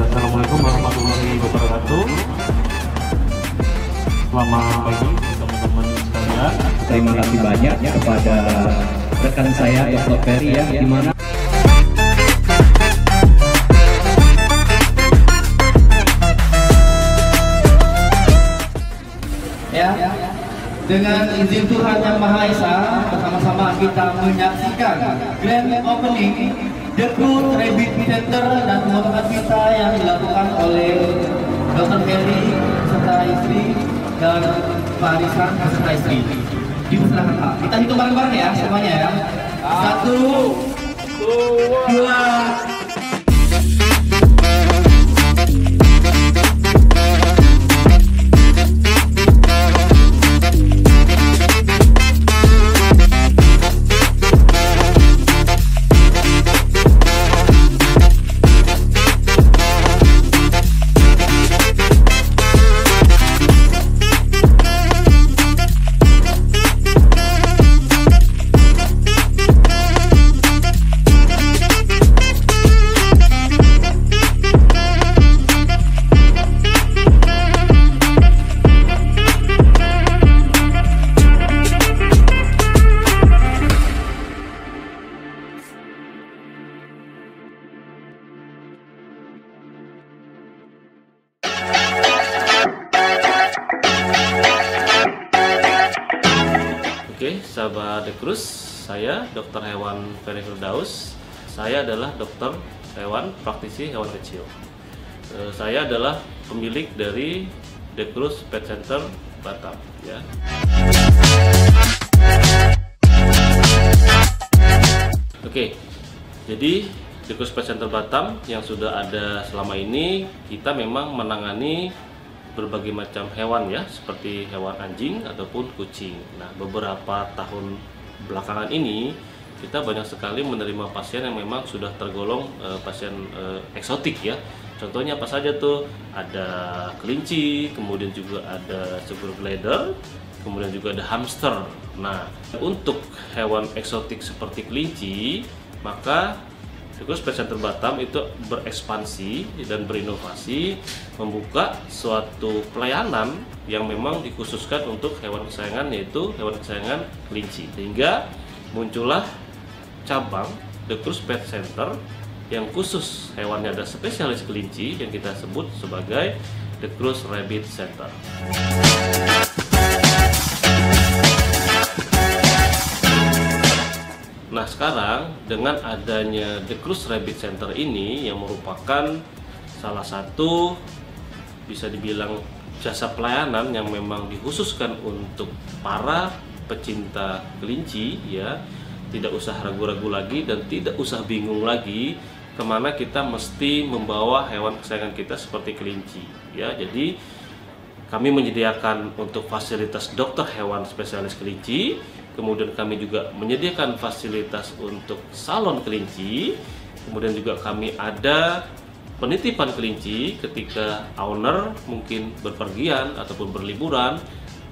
Assalamualaikum warahmatullahi wabarakatuh. Selamat pagi teman-teman sekalian. Terima kasih banyak kepada rekan saya Dr. Ferry ya, di mana ya, dengan izin Tuhan Yang Maha Esa, bersama-sama kita menyaksikan grand opening The Cruz Rabbit Center dan pengembangan kita yang dilakukan oleh Dr. Ferry beserta istri dan Pak Arisan beserta istri. Dipersilakan Pak. Kita hitung bareng-bareng ya semuanya ya. 1, 2. Oke, sahabat The Cruz, saya Dr. Hewan Ferry Firdaus. Saya adalah dokter hewan praktisi hewan kecil. Saya adalah pemilik dari The Cruz Pet Center Batam. Ya. Oke, jadi The Cruz Pet Center Batam yang sudah ada selama ini, kita memang menangani berbagai macam hewan ya, seperti hewan anjing ataupun kucing. Nah, beberapa tahun belakangan ini kita banyak sekali menerima pasien yang memang sudah tergolong pasien eksotik ya. Contohnya apa saja tuh? Ada kelinci, kemudian juga ada sugar glider, kemudian juga ada hamster. Nah, untuk hewan eksotik seperti kelinci, maka The Cruz Pet Center Batam itu berekspansi dan berinovasi membuka suatu pelayanan yang memang dikhususkan untuk hewan kesayangan, yaitu hewan kesayangan kelinci. Sehingga muncullah cabang The Cruz Pet Center yang khusus hewannya ada spesialis kelinci yang kita sebut sebagai The Cruz Rabbit Center. Nah, sekarang dengan adanya The Cruz Rabbit Center ini yang merupakan salah satu bisa dibilang jasa pelayanan yang memang dikhususkan untuk para pecinta kelinci ya, tidak usah ragu-ragu lagi dan tidak usah bingung lagi kemana kita mesti membawa hewan kesayangan kita seperti kelinci ya. Jadi kami menyediakan untuk fasilitas dokter hewan spesialis kelinci, kemudian kami juga menyediakan fasilitas untuk salon kelinci, kemudian juga kami ada penitipan kelinci ketika owner mungkin berpergian ataupun berliburan.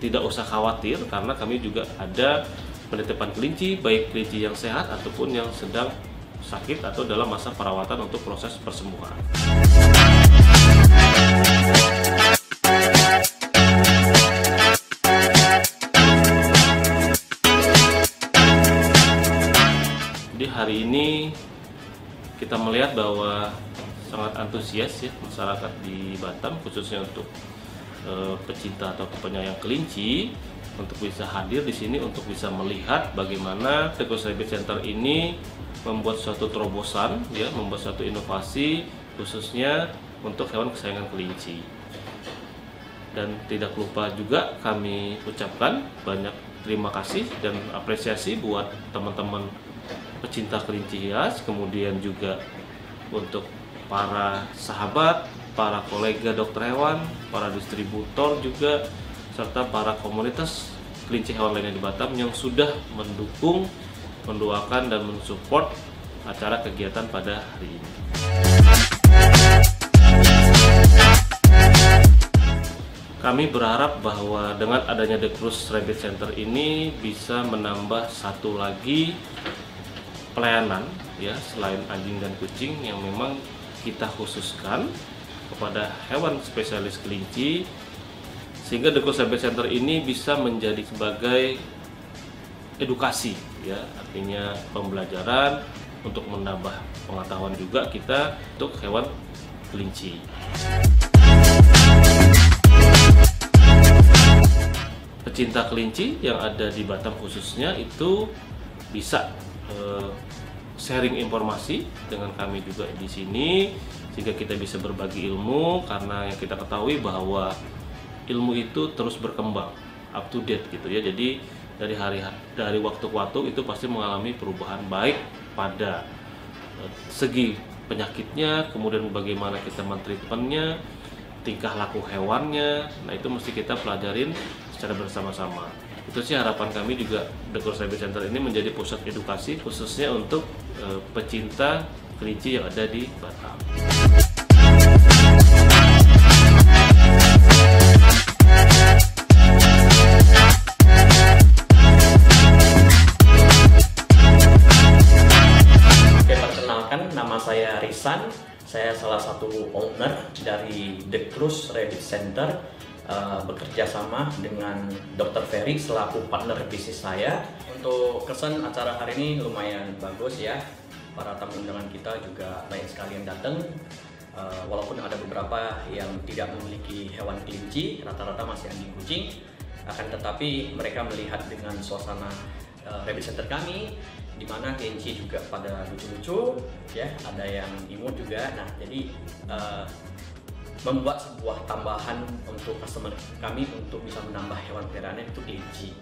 Tidak usah khawatir karena kami juga ada penitipan kelinci, baik kelinci yang sehat ataupun yang sedang sakit atau dalam masa perawatan untuk proses persembuhan. Jadi hari ini kita melihat bahwa sangat antusias ya masyarakat di Batam, khususnya untuk pecinta atau penyayang kelinci, untuk bisa hadir di sini untuk bisa melihat bagaimana The Ghost Rabbit Center ini membuat suatu terobosan, ya, membuat suatu inovasi khususnya untuk hewan kesayangan kelinci. Dan tidak lupa juga kami ucapkan banyak terima kasih dan apresiasi buat teman-teman pecinta kelinci hias, kemudian juga untuk para sahabat, para kolega dokter hewan, para distributor juga, serta para komunitas kelinci hewan lainnya di Batam yang sudah mendukung, mendoakan, dan mensupport acara kegiatan pada hari ini. Kami berharap bahwa dengan adanya The Ghost Rabbit Center ini bisa menambah satu lagi pelayanan, ya, selain anjing dan kucing yang memang kita khususkan kepada hewan spesialis kelinci, sehingga The Ghost Rabbit Center ini bisa menjadi sebagai edukasi, ya, artinya pembelajaran untuk menambah pengetahuan juga kita untuk hewan kelinci. Pecinta kelinci yang ada di Batam khususnya itu bisa sharing informasi dengan kami juga di sini, sehingga kita bisa berbagi ilmu, karena yang kita ketahui bahwa ilmu itu terus berkembang, up to date gitu ya. Jadi dari waktu ke waktu itu pasti mengalami perubahan baik pada segi penyakitnya, kemudian bagaimana kita mentreatmentnya, tingkah laku hewannya. Nah, itu mesti kita pelajarin secara bersama-sama. Itu sih harapan kami juga, The Ghost Rabbit Center ini menjadi pusat edukasi khususnya untuk pecinta kelinci yang ada di Batam. Nama saya Risan, saya salah satu owner dari The Ghost Rabbit Center, bekerja sama dengan Dr. Ferry selaku partner bisnis saya. Untuk kesan acara hari ini lumayan bagus ya, para tamu undangan kita juga banyak sekali yang datang, walaupun ada beberapa yang tidak memiliki hewan kelinci, rata-rata masih anjing kucing, akan tetapi mereka melihat dengan suasana Rabbit Center kami, di mana kelinci juga pada lucu-lucu, ya, ada yang imut juga. Nah, jadi membuat sebuah tambahan untuk customer kami untuk bisa menambah hewan peliharaannya itu kelinci.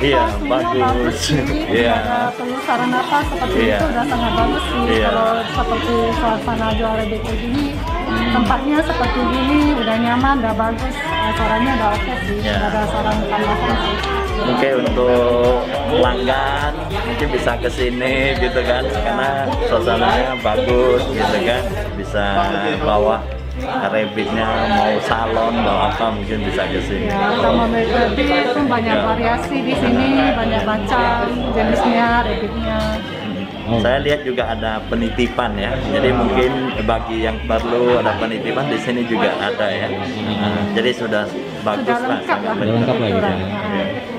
Iya, bagus. Iya. Ada pelusaran apa seperti itu udah sangat bagus sih. Kalau seperti suasana jual rabbit kayak gini, tempatnya seperti gini udah nyaman, udah bagus, acaranya udah oke sih. Nggak ada saran tambahan sih. Mungkin untuk pelanggan mungkin bisa ke sini gitu kan, karena suasananya bagus gitu kan, bisa bawa rabbitnya, mau salon, mau apa mungkin bisa ke sini. Ya, kalau rabbit itu banyak variasi di sini, banyak macam jenisnya rabbitnya. Saya lihat juga ada penitipan ya, jadi mungkin bagi yang perlu ada penitipan di sini juga ada ya. Jadi sudah bagus lah. Sudah lengkap lah gitu.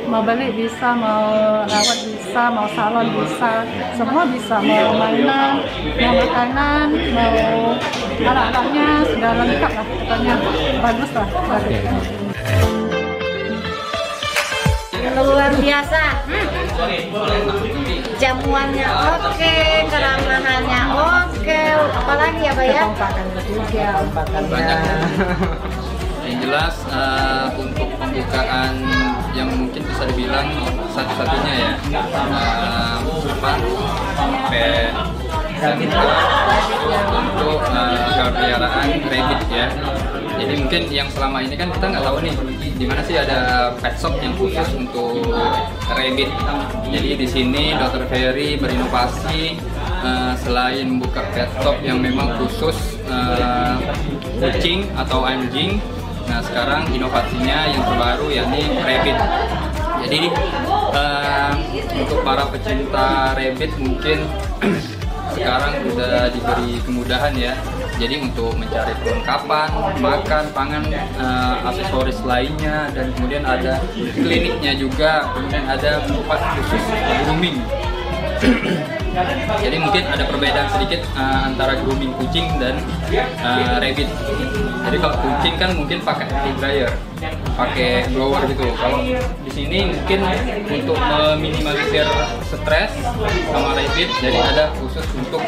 Mau beli bisa, mau rawat bisa, mau salon bisa, semua bisa. Mau mainan, mau makanan, mau alat-alatnya sudah lengkap lah. Pokoknya bagus lah. Luar biasa. Jamuannya oke, keramahannya oke, apalagi ya Pak ya? Banyak. Yang jelas untuk pembukaan yang mungkin bisa dibilang satu-satunya ya, untuk hewan peliharaan rabbit ya. Jadi mungkin yang selama ini kan kita nggak tahu nih di mana sih ada pet shop yang khusus untuk rabbit. Jadi di sini Dr. Ferry berinovasi, selain membuka pet shop yang memang khusus kucing atau anjing, Nah sekarang inovasinya yang terbaru yakni rabbit. Jadi untuk para pecinta rabbit mungkin sekarang sudah diberi kemudahan ya. Jadi untuk mencari perlengkapan, makan, pangan, aksesoris lainnya, dan kemudian ada kliniknya juga, kemudian ada tempat khusus grooming. Jadi mungkin ada perbedaan sedikit antara grooming kucing dan rabbit. Jadi kalau kucing kan mungkin pakai hair dryer, pakai blower gitu. Kalau di sini mungkin untuk meminimalisir stres sama rabbit, jadi ada khusus untuk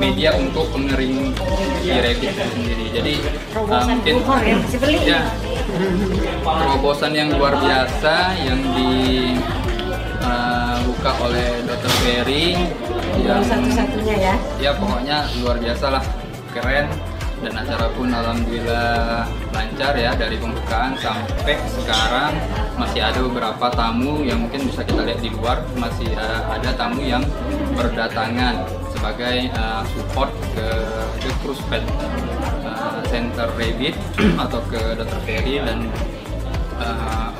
media untuk pengering si rabbit sendiri. Jadi mungkin ya terobosan yang luar biasa yang dibuka oleh Dr. Ferry yang satu-satunya ya. Ya pokoknya luar biasa lah, keren. Dan acara pun alhamdulillah lancar ya, dari pembukaan sampai sekarang masih ada beberapa tamu yang mungkin bisa kita lihat di luar, masih ada tamu yang berdatangan sebagai support ke The Cruise Pet Center Rabbit atau ke Dr. Ferry dan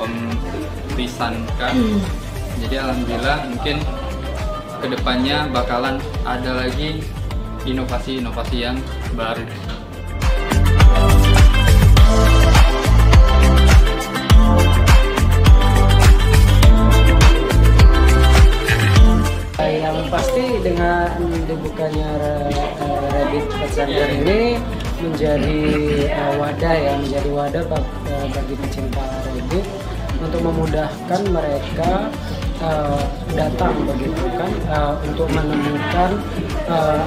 Om Risan kan. Jadi alhamdulillah mungkin kedepannya bakalan ada lagi inovasi-inovasi yang baru. Yang pasti dengan dibukanya Rabbit Pet Center ini menjadi wadah bagi pecinta rabbit untuk memudahkan mereka datang begitu kan, untuk menemukan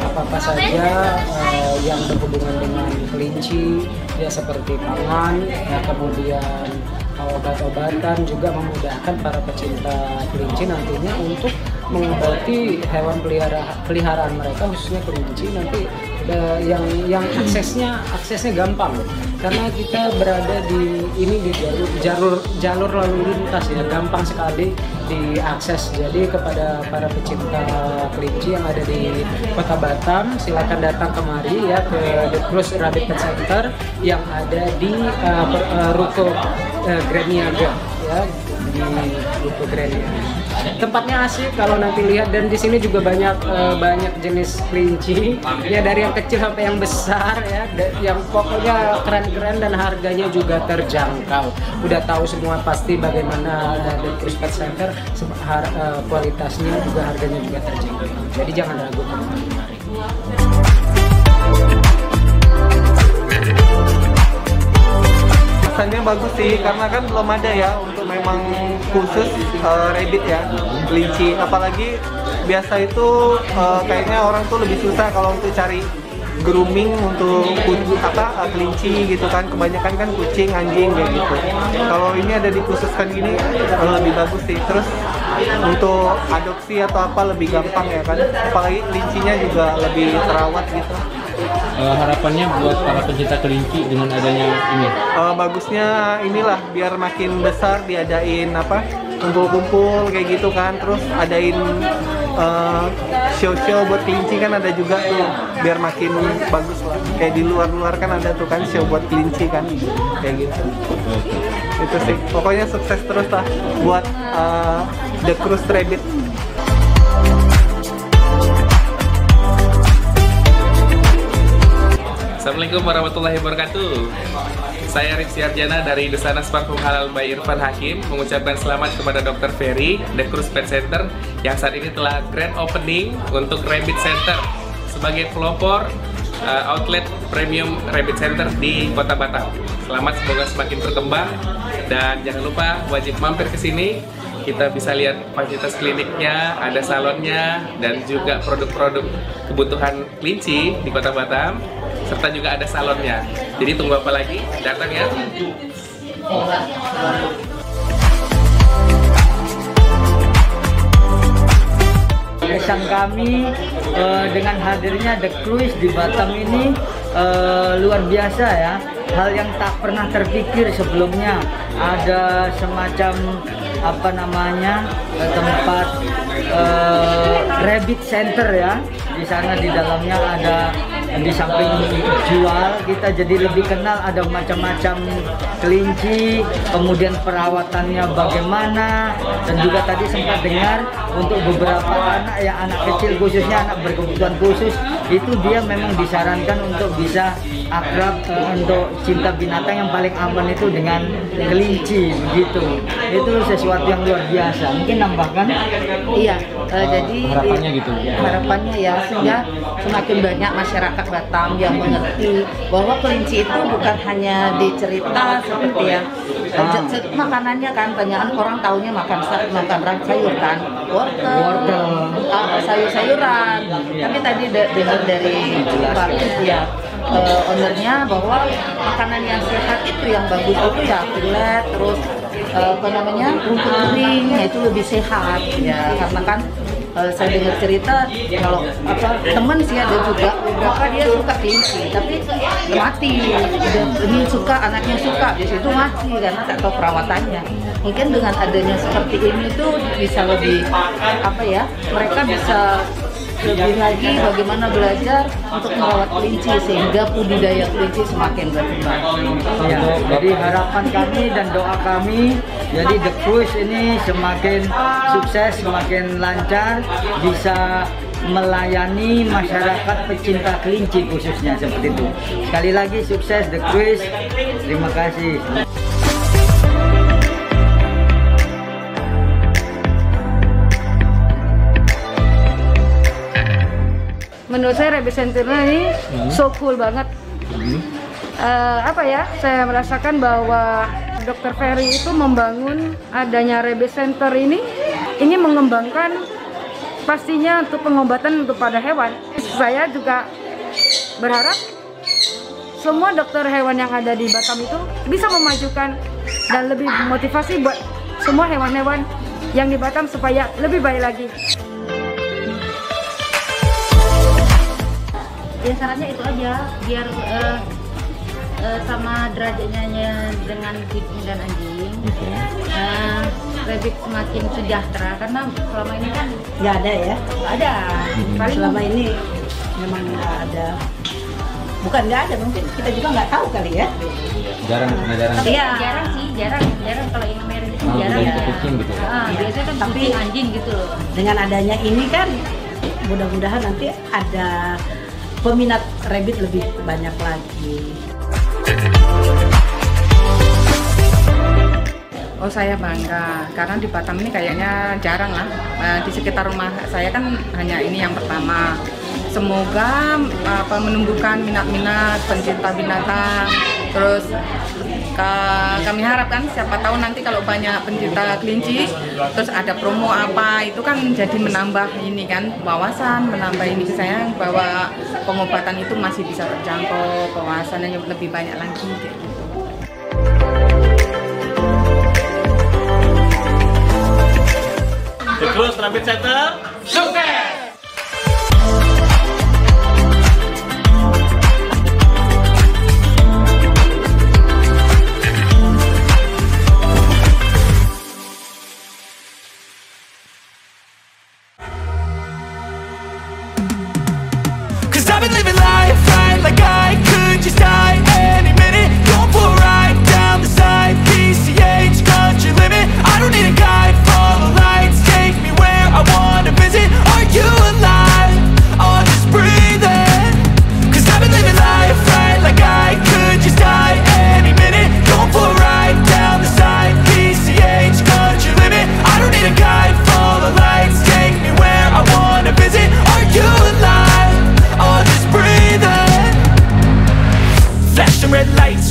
apa-apa saja yang berhubungan dengan kelinci ya, seperti pangan ya, kemudian obat-obatan, juga memudahkan para pecinta kelinci nantinya untuk mengobati hewan peliharaan mereka, khususnya kelinci nanti yang aksesnya gampang, karena kita berada di jalur lalu lintas ya, gampang sekali diakses. Jadi kepada para pecinta kelinci yang ada di Kota Batam, silakan datang kemari ya ke The Cruise Rabbit Pet Center yang ada di Ruko Grand Niaga ya, di Ruko Grand Niaga. Tempatnya asik kalau nanti lihat, dan di sini juga banyak jenis kelinci ya, dari yang kecil sampai yang besar ya, yang pokoknya keren-keren dan harganya juga terjangkau. Udah tahu semua pasti bagaimana The Cruise Pet Center, kualitasnya juga, harganya juga terjangkau. Jadi jangan ragu teman-teman, mari. Rasanya bagus sih, karena kan belum ada ya untuk memang khusus rabbit ya, kelinci. Apalagi biasa itu kayaknya orang tuh lebih susah kalau untuk cari grooming untuk kelinci gitu kan, kebanyakan kan kucing, anjing kayak gitu. Kalau ini ada dikhususkan gini lebih bagus sih. Terus untuk adopsi atau apa lebih gampang ya kan, apalagi kelincinya juga lebih terawat gitu. Harapannya buat para pencinta kelinci dengan adanya ini? Bagusnya inilah, biar makin besar diadain kumpul-kumpul kayak gitu kan, terus adain show-show buat kelinci kan ada juga tuh, biar makin bagus lah. Kayak di luar-luar kan ada tuh kan show buat kelinci kan, kayak gitu. Itu sih, pokoknya sukses terus lah buat The Cruise Rabbit. Assalamualaikum warahmatullahi wabarakatuh. Saya Rifsi Arjana dari Desanas Parfum Halal by Irfan Hakim mengucapkan selamat kepada Dr. Ferry, The Cruise Pet Center yang saat ini telah grand opening untuk Rabbit Center sebagai pelopor outlet premium Rabbit Center di Kota Batam. Selamat, semoga semakin berkembang, dan jangan lupa wajib mampir ke sini. Kita bisa lihat fasilitas kliniknya, ada salonnya, dan juga produk-produk kebutuhan kelinci di Kota Batam, serta juga ada salonnya. Jadi tunggu apa lagi? Datang ya. Kesan kami dengan hadirnya The Cruise di Batam ini luar biasa ya. Hal yang tak pernah terpikir sebelumnya. Ada semacam tempat Rabbit Center ya. Di sana di dalamnya ada di samping jual, kita jadi lebih kenal ada macam-macam kelinci, kemudian perawatannya bagaimana, dan juga tadi sempat dengar untuk beberapa anak yang anak kecil khususnya anak berkebutuhan khusus itu dia memang disarankan untuk bisa akrab untuk cinta binatang yang paling aman itu dengan kelinci begitu. Itu sesuatu yang luar biasa. Mungkin nambahkan? Iya, jadi harapannya gitu. Harapannya ya sehingga semakin banyak masyarakat Batam yang mengerti bahwa kelinci itu bukan hanya dicerita seperti yang makanannya kan, banyak orang taunya makan sayur kan, wortel, sayur-sayuran. Tapi tadi dengar dari Pak ownernya bahwa makanan yang sehat itu yang bagus itu ya filet, terus rumput kering, itu lebih sehat ya, karena kan saya dengar cerita kalau teman sih ada juga beberapa dia suka kelinci tapi mati, ini suka anaknya suka di situ mati karena tak tahu perawatannya. Mungkin dengan adanya seperti ini tuh bisa lebih mereka bisa lebih lagi bagaimana belajar untuk merawat kelinci sehingga budidaya kelinci semakin berkembang. Ya, jadi harapan kami dan doa kami, jadi The Cruise ini semakin sukses, semakin lancar, bisa melayani masyarakat pecinta kelinci khususnya seperti itu. Sekali lagi sukses The Cruise. Terima kasih. Menurut saya Rabbit Center ini so cool banget. Saya merasakan bahwa Dr. Ferry itu membangun adanya Rabbit Center ini mengembangkan pastinya untuk pengobatan untuk pada hewan. Saya juga berharap semua dokter hewan yang ada di Batam itu bisa memajukan dan lebih motivasi buat semua hewan-hewan yang di Batam supaya lebih baik lagi. Ya syaratnya itu aja biar sama derajatnya dengan kucing dan anjing. Rabbit semakin sejahtera karena selama ini kan nggak ada ya? Nggak ada. Selama ini memang nggak ada. Bukan nggak ada, mungkin kita juga nggak tahu kali ya. Jarang. Iya, jarang sih, jarang kalau yang merah itu jarang ya. Kucing gitu. Biasanya kan kucing anjing gitu loh. Dengan adanya ini kan mudah-mudahan nanti ada peminat rabbit lebih banyak lagi. Oh, saya bangga karena di Batam ini kayaknya jarang lah. Di sekitar rumah saya kan hanya ini yang pertama. Semoga menumbuhkan minat-minat pencinta binatang. Terus kami harapkan siapa tahu nanti kalau banyak pencinta kelinci, terus ada promo apa, itu kan jadi menambah ini kan wawasan, menambah ini saya bahwa pengobatan itu masih bisa terjangkau, wawasannya lebih banyak lagi kayak gitu. The Cruise Rabbit Center sukses!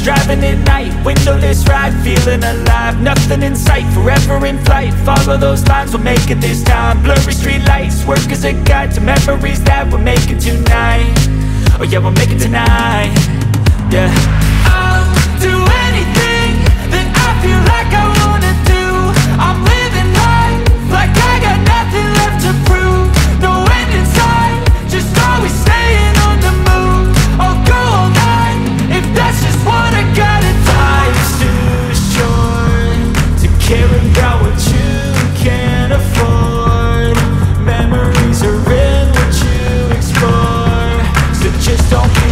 Driving at night, windowless ride, feeling alive. Nothing in sight, forever in flight. Follow those lines, we'll make it this time. Blurry street lights, work as a guide to memories that we're making tonight. Oh yeah, we'll make it tonight. Yeah, I'll do anything that I feel like I wanna do. I'm living life like I got nothing left to prove. No end in sight, just always staying on the move. I'll go all night if that's just what I gotta do. Life's too short to care about what you can't afford. Memories are in what you explore, so just don't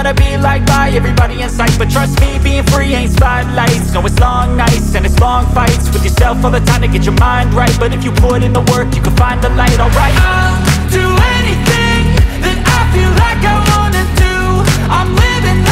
wanna be liked by everybody in sight, but trust me, being free ain't spotlights. No, it's long nights and it's long fights with yourself all the time to get your mind right. But if you put in the work, you can find the light. Alright, I'll do anything that I feel like I wanna do. I'm living